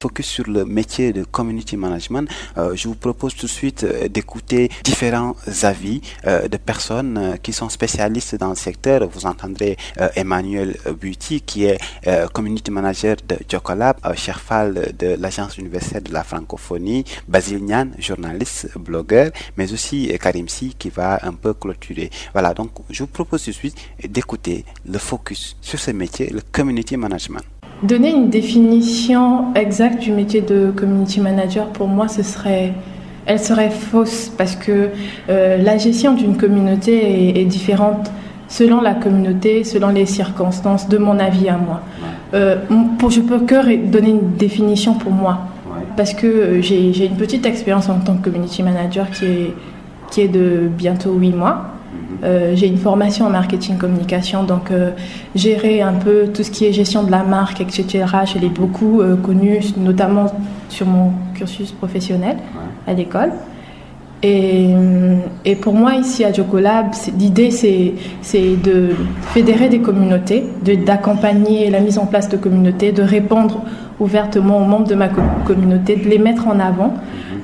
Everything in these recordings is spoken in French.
Focus sur le métier de community management, je vous propose tout de suite d'écouter différents avis de personnes qui sont spécialistes dans le secteur. Vous entendrez Emmanuel Buti qui est community manager de Jocolab, Cherfal de l'Agence universelle de la francophonie, Basile Niane, journaliste, blogueur, mais aussi Karim Si qui va un peu clôturer. Voilà, donc je vous propose tout de suite d'écouter le focus sur ce métier, le community management. Donner une définition exacte du métier de community manager, pour moi, elle serait fausse parce que la gestion d'une communauté est différente selon la communauté, selon les circonstances, de mon avis à moi. Je peux que donner une définition pour moi parce que j'ai une petite expérience en tant que community manager qui est de bientôt 8 mois. J'ai une formation en marketing communication, donc gérer un peu tout ce qui est gestion de la marque, etc. Je l'ai beaucoup connu, notamment sur mon cursus professionnel à l'école. Et pour moi, ici à Jocolab, l'idée c'est de fédérer des communautés, d'accompagner la mise en place de communautés, de répondre ouvertement aux membres de ma communauté, de les mettre en avant,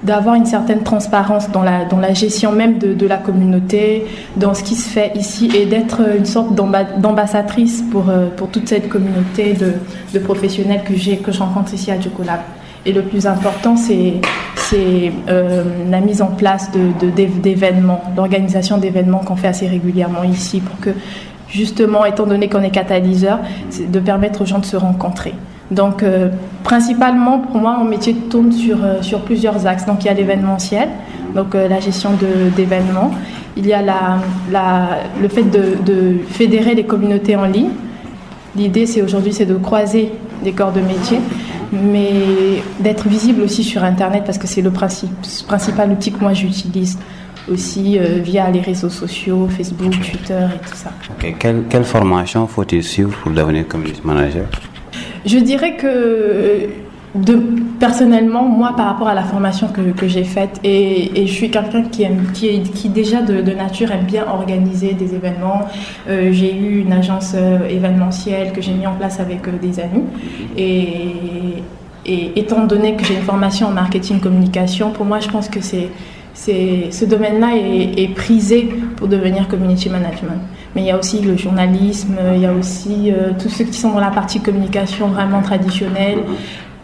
d'avoir une certaine transparence dans la gestion même de la communauté, dans ce qui se fait ici, et d'être une sorte d'ambassadrice pour toute cette communauté de professionnels que je rencontre ici à Jocolab. Et le plus important, c'est la mise en place d'événements, l'organisation d'événements qu'on fait assez régulièrement ici pour que, justement, étant donné qu'on est catalyseur, c'est de permettre aux gens de se rencontrer. Donc, principalement, pour moi, mon métier tourne sur plusieurs axes. Donc, il y a l'événementiel, donc la gestion d'événements. Il y a le fait de fédérer les communautés en ligne. L'idée, aujourd'hui, c'est de croiser des corps de métier, mais d'être visible aussi sur Internet parce que c'est le principal outil que moi j'utilise aussi via les réseaux sociaux, Facebook, Twitter et tout ça. Okay. Quelle formation faut-il suivre pour devenir community manager? Je dirais que personnellement, moi, par rapport à la formation que j'ai faite, et je suis quelqu'un qui déjà de nature aime bien organiser des événements. J'ai eu une agence événementielle que j'ai mis en place avec des amis. Et étant donné que j'ai une formation en marketing communication, pour moi, je pense que ce domaine-là est prisé pour devenir community management. Mais il y a aussi le journalisme, il y a aussi tous ceux qui sont dans la partie communication vraiment traditionnelle.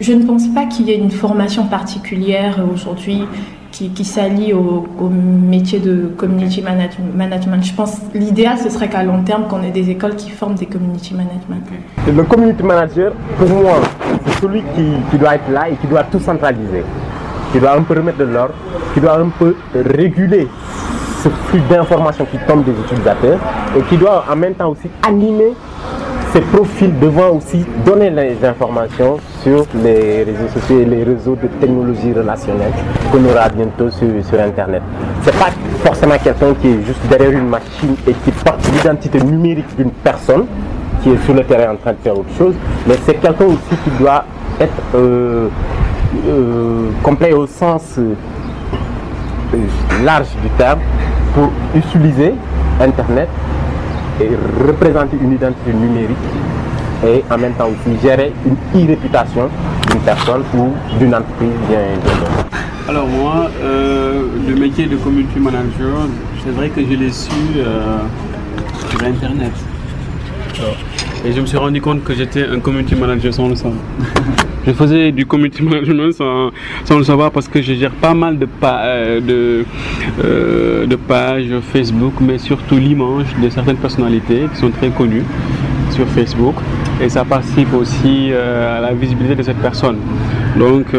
Je ne pense pas qu'il y ait une formation particulière aujourd'hui qui s'allie au métier de community management. Je pense que l'idéal, ce serait qu'à long terme, qu'on ait des écoles qui forment des community management. Le community manager, pour moi, c'est celui qui doit être là et qui doit tout centraliser, qui doit un peu remettre de l'ordre, qui doit un peu réguler ce flux d'informations qui tombe des utilisateurs et qui doit en même temps aussi animer ces profils, devant aussi donner les informations sur les réseaux sociaux et les réseaux de technologie relationnelle qu'on aura bientôt sur Internet. Ce n'est pas forcément quelqu'un qui est juste derrière une machine et qui porte l'identité numérique d'une personne qui est sur le terrain en train de faire autre chose, mais c'est quelqu'un aussi qui doit être complet au sens large du terme pour utiliser Internet et représenter une identité numérique et en même temps aussi gérer une e-réputation d'une personne ou d'une entreprise bien d'autre. Alors moi, le métier de community manager, c'est vrai que je l'ai su sur Internet. Et je me suis rendu compte que j'étais un community manager sans le savoir. Je faisais du community management sans le savoir parce que je gère pas mal de pages Facebook, mais surtout l'image de certaines personnalités qui sont très connues sur Facebook. Et ça participe aussi à la visibilité de cette personne. Donc,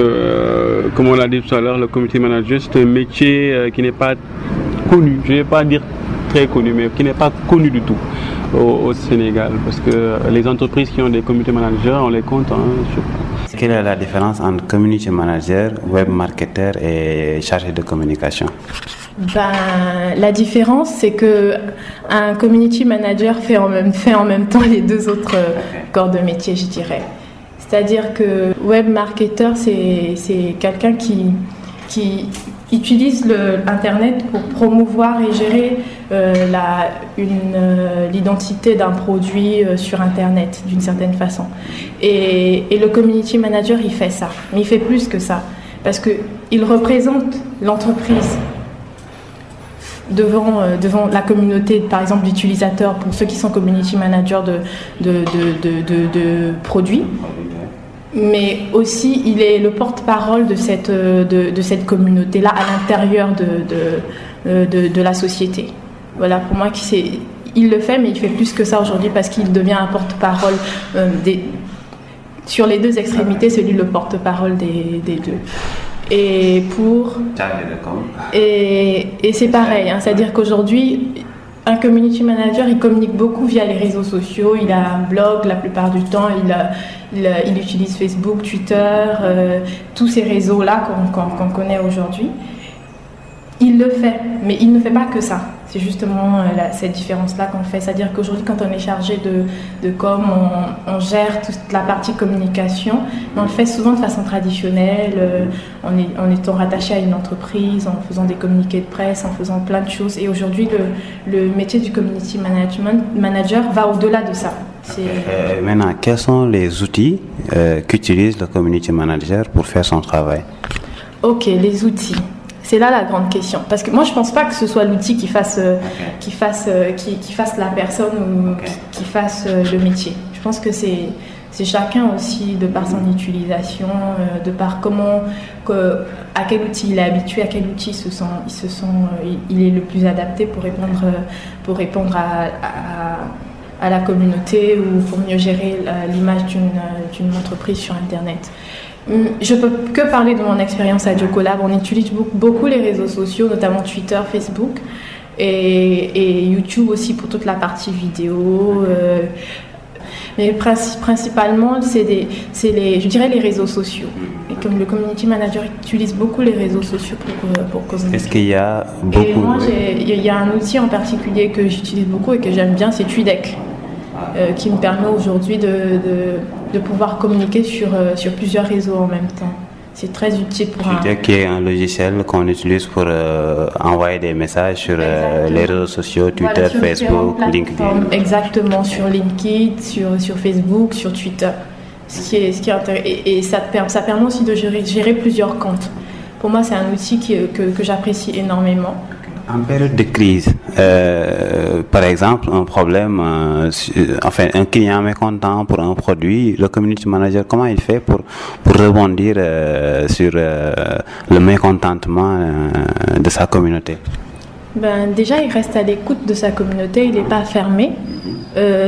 comme on l'a dit tout à l'heure, le community manager, c'est un métier qui n'est pas connu. Je ne vais pas dire très connu, mais qui n'est pas connu du tout au Sénégal. Parce que les entreprises qui ont des community managers, on les compte. Quelle est la différence entre community manager, web marketer et chargé de communication? La différence, c'est que un community manager fait en même temps les deux autres corps de métier, je dirais. C'est-à-dire que web marketer, c'est quelqu'un qui utilisent Internet pour promouvoir et gérer l'identité d'un produit sur Internet d'une certaine façon. Et le community manager, il fait ça. Mais il fait plus que ça. Parce qu'il représente l'entreprise devant la communauté, par exemple, d'utilisateurs, pour ceux qui sont community managers de produits. Mais aussi, il est le porte-parole de cette communauté-là à l'intérieur de la société. Voilà, pour moi, il le fait, mais il fait plus que ça aujourd'hui parce qu'il devient un porte-parole sur les deux extrémités, celui le porte-parole des deux. Et c'est pareil, hein, c'est-à-dire qu'aujourd'hui, un community manager, il communique beaucoup via les réseaux sociaux, il a un blog la plupart du temps, il utilise Facebook, Twitter, tous ces réseaux-là qu'on connaît aujourd'hui. Il le fait, mais il ne fait pas que ça. C'est justement cette différence-là qu'on fait. C'est-à-dire qu'aujourd'hui, quand on est chargé de com, on gère toute la partie communication, mais on le fait souvent de façon traditionnelle, en étant rattaché à une entreprise, en faisant des communiqués de presse, en faisant plein de choses. Et aujourd'hui, le métier du community manager va au-delà de ça. Maintenant, quels sont les outils qu'utilise le community manager pour faire son travail? Ok, les outils. C'est là la grande question. Parce que moi, je ne pense pas que ce soit l'outil qui fasse la personne ou qui fasse le métier. Je pense que c'est chacun aussi, de par son utilisation, de par à quel outil il est habitué, à quel outil il est le plus adapté pour répondre à la communauté ou pour mieux gérer l'image d'une entreprise sur Internet. Je peux que parler de mon expérience à Jocolab. On utilise beaucoup les réseaux sociaux, notamment Twitter, Facebook et YouTube aussi pour toute la partie vidéo. Mais principalement, je dirais les réseaux sociaux. Et comme le community manager utilise beaucoup les réseaux sociaux pour communiquer. Est-ce qu'il y a beaucoup... Et moi, il y a un outil en particulier que j'utilise beaucoup et que j'aime bien, c'est TweetDeck. Qui me permet aujourd'hui de pouvoir communiquer sur plusieurs réseaux en même temps. C'est très utile pour TweetDeck qui est un logiciel qu'on utilise pour envoyer des messages sur les réseaux sociaux, Twitter, Facebook, LinkedIn. Exactement, sur LinkedIn, sur Facebook, sur Twitter. Ce qui est intéressant. Et ça permet aussi de gérer plusieurs comptes. Pour moi, c'est un outil que j'apprécie énormément. En période de crise, par exemple, un problème, un client mécontent pour un produit, le community manager, comment il fait pour rebondir sur le mécontentement de sa communauté? Déjà, il reste à l'écoute de sa communauté, il n'est pas fermé.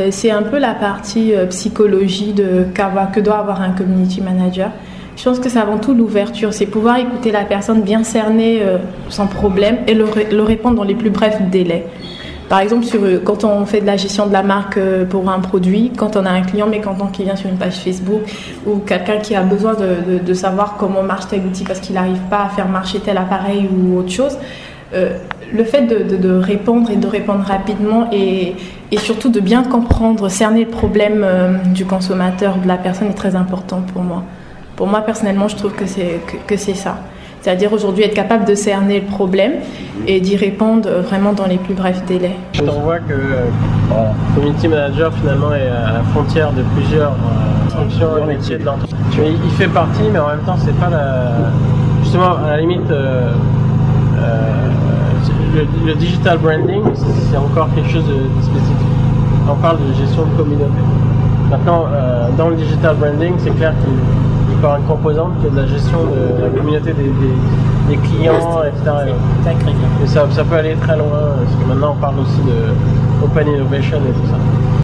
C'est un peu la partie psychologie que doit avoir un community manager. Je pense que c'est avant tout l'ouverture, c'est pouvoir écouter la personne, bien cerner son problème et le répondre dans les plus brefs délais. Par exemple, quand on fait de la gestion de la marque pour un produit, quand on a un client mécontent qui vient sur une page Facebook ou quelqu'un qui a besoin de savoir comment marche tel outil parce qu'il n'arrive pas à faire marcher tel appareil ou autre chose, le fait de répondre et de répondre rapidement et surtout de bien comprendre, cerner le problème du consommateur, de la personne est très important pour moi. Pour moi, personnellement, je trouve que c'est ça. C'est-à-dire aujourd'hui être capable de cerner le problème et d'y répondre vraiment dans les plus brefs délais. On voit que le community manager finalement est à la frontière de plusieurs fonctions et métiers de l'entreprise. Il fait partie, mais en même temps, c'est pas justement à la limite le digital branding, c'est encore quelque chose de spécifique. On parle de gestion de communauté. Maintenant, dans le digital branding, c'est clair qu'il peut y avoir une composante qui est de la gestion de la communauté des clients, etc. Mais ça peut aller très loin, parce que maintenant on parle aussi de open innovation et tout ça.